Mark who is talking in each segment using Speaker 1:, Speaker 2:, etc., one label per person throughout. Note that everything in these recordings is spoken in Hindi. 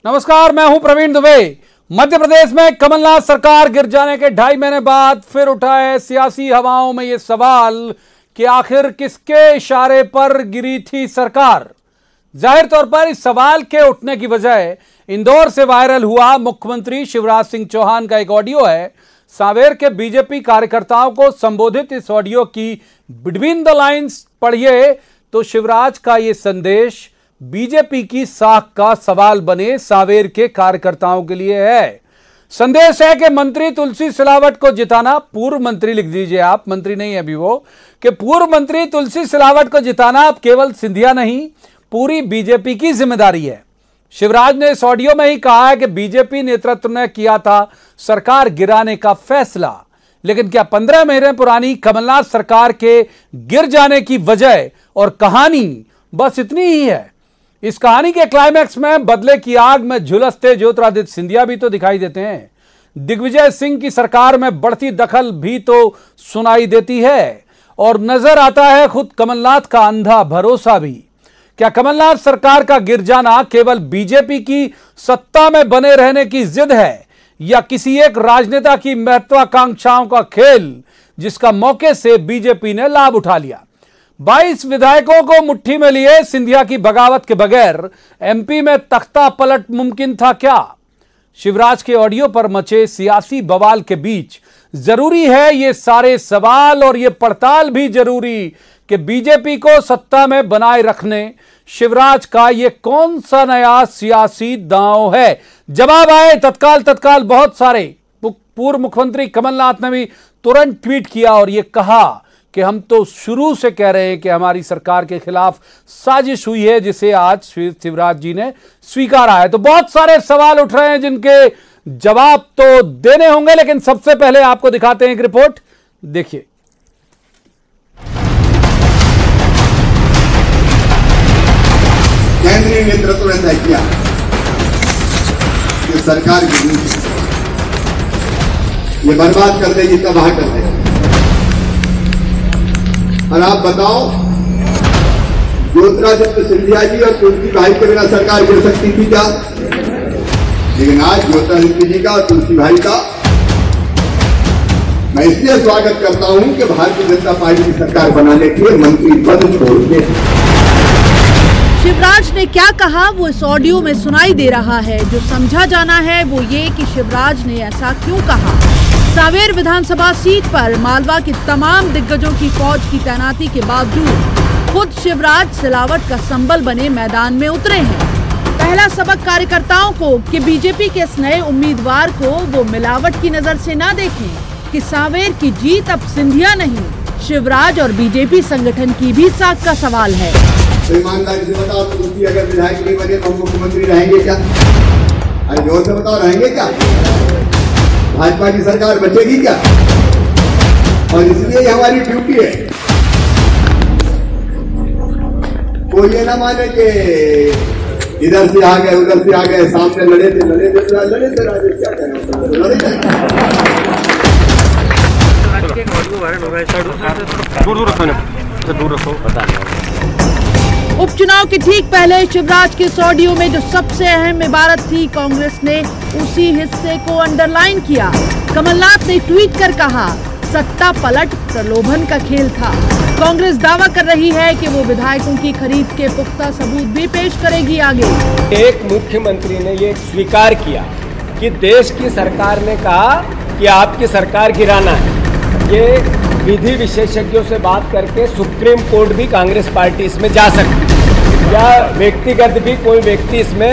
Speaker 1: नमस्कार, मैं हूं प्रवीण दुबे। मध्य प्रदेश में कमलनाथ सरकार गिर जाने के 2.5 महीने बाद फिर उठा है सियासी हवाओं में यह सवाल कि आखिर किसके इशारे पर गिरी थी सरकार। जाहिर तौर पर इस सवाल के उठने की वजह इंदौर से वायरल हुआ मुख्यमंत्री शिवराज सिंह चौहान का एक ऑडियो है। सांवेर के बीजेपी कार्यकर्ताओं को संबोधित इस ऑडियो की बिटवीन द लाइंस पढ़िए तो शिवराज का यह संदेश बीजेपी की साख का सवाल बने सांवेर के कार्यकर्ताओं के लिए है। संदेश है कि मंत्री तुलसी सिलावट को जिताना, पूर्व मंत्री लिख दीजिए आप, मंत्री नहीं है अभी वो, कि पूर्व मंत्री तुलसी सिलावट को जिताना अब केवल सिंधिया नहीं पूरी बीजेपी की जिम्मेदारी है। शिवराज ने इस ऑडियो में ही कहा है कि बीजेपी नेतृत्व ने किया था सरकार गिराने का फैसला, लेकिन क्या 15 महीने पुरानी कमलनाथ सरकार के गिर जाने की वजह और कहानी बस इतनी ही है? इस कहानी के क्लाइमैक्स में बदले की आग में झुलसते ज्योतिरादित्य सिंधिया भी तो दिखाई देते हैं। दिग्विजय सिंह की सरकार में बढ़ती दखल भी तो सुनाई देती है और नजर आता है खुद कमलनाथ का अंधा भरोसा भी। क्या कमलनाथ सरकार का गिर जाना केवल बीजेपी की सत्ता में बने रहने की जिद है या किसी एक राजनेता की महत्वाकांक्षाओं का खेल जिसका मौके से बीजेपी ने लाभ उठा लिया? 22 विधायकों को मुट्ठी में लिए सिंधिया की बगावत के बगैर एमपी में तख्ता पलट मुमकिन था क्या? शिवराज के ऑडियो पर मचे सियासी बवाल के बीच जरूरी है ये सारे सवाल और ये पड़ताल भी जरूरी कि बीजेपी को सत्ता में बनाए रखने शिवराज का ये कौन सा नया सियासी दांव है। जवाब आए तत्काल बहुत सारे। पूर्व मुख्यमंत्री कमलनाथ ने भी तुरंत ट्वीट किया और ये कहा कि हम तो शुरू से कह रहे हैं कि हमारी सरकार के खिलाफ साजिश हुई है, जिसे आज शिवराज जी ने स्वीकारा है। तो बहुत सारे सवाल उठ रहे हैं जिनके जवाब तो देने होंगे, लेकिन सबसे पहले आपको दिखाते हैं एक रिपोर्ट, देखिए।
Speaker 2: केंद्रीय नेतृत्व ने तय किया कि सरकार गिरनी चाहिए, ये बर्बाद कर देगी, तबाह कर देगी। और आप बताओ, ज्योतिरादित्य सिंधिया जी और तुलसी भाई के बिना सरकार गिर सकती थी क्या? लेकिन आज ज्योतिरादित्य जी का और तुलसी भाई का मैं इसलिए स्वागत करता हूं कि भारतीय जनता पार्टी की सरकार बनाने के लिए मंत्री पद छोड़ के।
Speaker 3: शिवराज ने क्या कहा वो इस ऑडियो में सुनाई दे रहा है। जो समझा जाना है वो ये कि शिवराज ने ऐसा क्यों कहा। सांवेर विधानसभा सीट पर मालवा के तमाम दिग्गजों की फौज की तैनाती के बावजूद खुद शिवराज सिलावट का संबल बने मैदान में उतरे हैं। पहला सबक कार्यकर्ताओं को कि बीजेपी के इस नए उम्मीदवार को वो मिलावट की नजर से ना देखें कि सांवेर की जीत अब सिंधिया नहीं, शिवराज और बीजेपी संगठन की भी साख का सवाल है।
Speaker 2: तो ईमानदारी से बताओ, तुलसी अगर विधायक नहीं बने तो मुख्यमंत्री रहेंगे क्या? अरे जोर से बताओ, रहेंगे क्या? भाजपा की सरकार बचेगी क्या? और इसलिए हमारी ड्यूटी है, कोई ये ना माने कि इधर से आ गए उधर से आ गए, सामने लड़े थे राजेश, क्या करें, लड़े
Speaker 4: दूर रखो, बता
Speaker 3: उपचुनाव के ठीक पहले शिवराज के इस ऑडियो में जो सबसे अहम इबारत थी, कांग्रेस ने उसी हिस्से को अंडरलाइन किया। कमलनाथ ने ट्वीट कर कहा, सत्ता पलट प्रलोभन का खेल था। कांग्रेस दावा कर रही है कि वो विधायकों की खरीद के पुख्ता सबूत भी पेश करेगी आगे।
Speaker 4: एक मुख्यमंत्री ने ये स्वीकार किया कि देश की सरकार ने कहा कि आपकी सरकार गिराना है। ये विधि विशेषज्ञों से बात करके सुप्रीम कोर्ट भी कांग्रेस पार्टी इसमें जा सकती है या व्यक्तिगत भी कोई व्यक्ति इसमें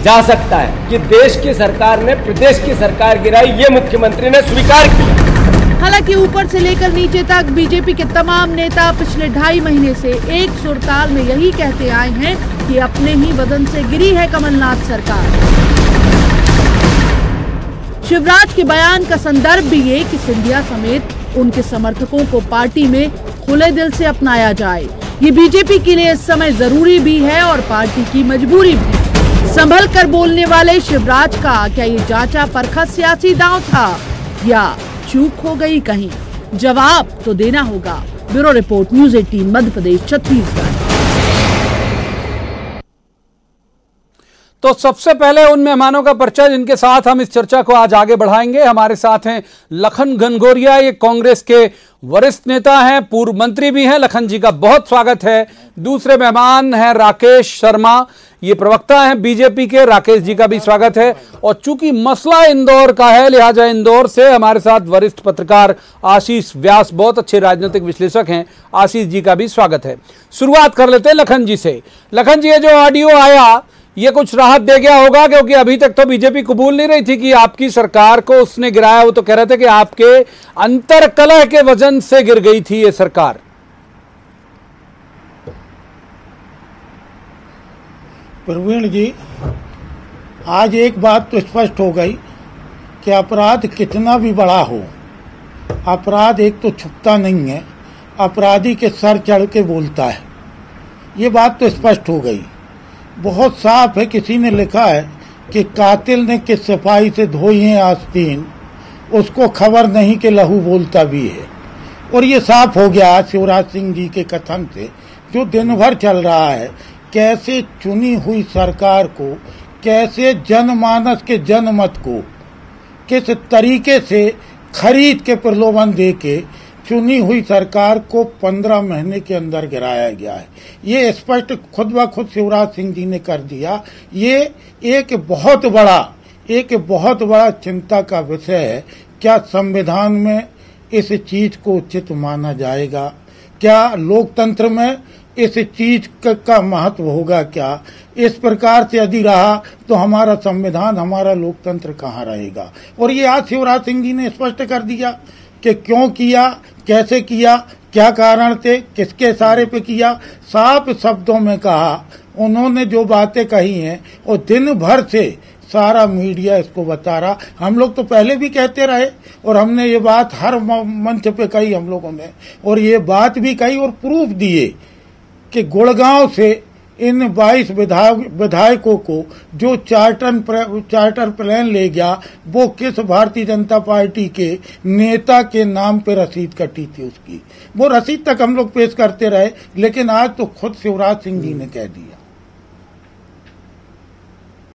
Speaker 4: जा सकता है कि देश की सरकार ने प्रदेश की सरकार गिराई, ये मुख्यमंत्री ने स्वीकार किया।
Speaker 3: हालांकि ऊपर से लेकर नीचे तक बीजेपी के तमाम नेता पिछले 2.5 महीने से एक सुरताल में यही कहते आए हैं कि अपने ही वजन से गिरी है कमलनाथ सरकार। शिवराज के बयान का संदर्भ भी ये कि सिंधिया समेत उनके समर्थकों को पार्टी में खुले दिल से अपनाया जाए। ये बीजेपी के लिए इस समय जरूरी भी है और पार्टी की मजबूरी भी। संभल कर बोलने वाले शिवराज का क्या ये जांचा परखा सियासी दांव था या चूक हो गई कहीं? जवाब तो देना होगा। Bureau report, news 18 Madhya Pradesh Chhattisgarh.
Speaker 1: तो सबसे पहले उन मेहमानों का परिचय जिनके साथ हम इस चर्चा को आज आगे बढ़ाएंगे। हमारे साथ हैं लखन घनघोरिया, ये कांग्रेस के वरिष्ठ नेता हैं, पूर्व मंत्री भी हैं। लखन जी का बहुत स्वागत है। दूसरे मेहमान हैं राकेश शर्मा, ये प्रवक्ता हैं बीजेपी के। राकेश जी का भी स्वागत है। और चूंकि मसला इंदौर का है, लिहाजा इंदौर से हमारे साथ वरिष्ठ पत्रकार आशीष व्यास, बहुत अच्छे राजनीतिक विश्लेषक हैं, आशीष जी का भी स्वागत है। शुरुआत कर लेते हैं लखन जी से। लखन जी, ये जो ऑडियो आया ये कुछ राहत दे गया होगा, क्योंकि अभी तक तो बीजेपी कबूल नहीं रही थी कि आपकी सरकार को उसने गिराया। वो तो कह रहे थे कि आपके अंतरकलह के वजन से गिर गई थी ये सरकार।
Speaker 5: प्रवीण जी, आज एक बात तो स्पष्ट हो गई कि अपराध कितना भी बड़ा हो, अपराध एक तो छुपता नहीं है, अपराधी के सर चढ़ के बोलता है। ये बात तो स्पष्ट हो गई, बहुत साफ है। किसी ने लिखा है कि कातिल ने किस सफाई से धोई है आस्तीन, उसको खबर नहीं कि लहू बोलता भी है। और ये साफ हो गया शिवराज सिंह जी के कथन से, जो दिन भर चल रहा है, कैसे चुनी हुई सरकार को, कैसे जनमानस के जनमत को किस तरीके से खरीद के प्रलोभन दे के चुनी हुई सरकार को 15 महीने के अंदर गिराया गया है। ये स्पष्ट खुद ब खुद शिवराज सिंह जी ने कर दिया। ये एक बहुत बड़ा चिंता का विषय है। क्या संविधान में इस चीज को उचित माना जाएगा? क्या लोकतंत्र में इस चीज का महत्व होगा? क्या इस प्रकार से यदि रहा तो हमारा संविधान, हमारा लोकतंत्र कहाँ रहेगा? और ये आज शिवराज सिंह जी ने स्पष्ट कर दिया कि क्यों किया, कैसे किया, क्या कारण थे, किसके इशारे पे किया। साफ शब्दों में कहा उन्होंने, जो बातें कही हैं और दिन भर से सारा मीडिया इसको बता रहा। हम लोग तो पहले भी कहते रहे और हमने ये बात हर मंच पे कही हम लोगों ने, और ये बात भी कही और प्रूफ दिए कि गुड़गांव से इन 22 विधायकों को जो चार्टर प्लान ले गया, वो किस भारतीय जनता पार्टी के नेता के नाम पे रसीद कटी थी उसकी। वो रसीद तक हम लोग पेश करते रहे, लेकिन आज तो खुद शिवराज सिंह जी ने कह दिया।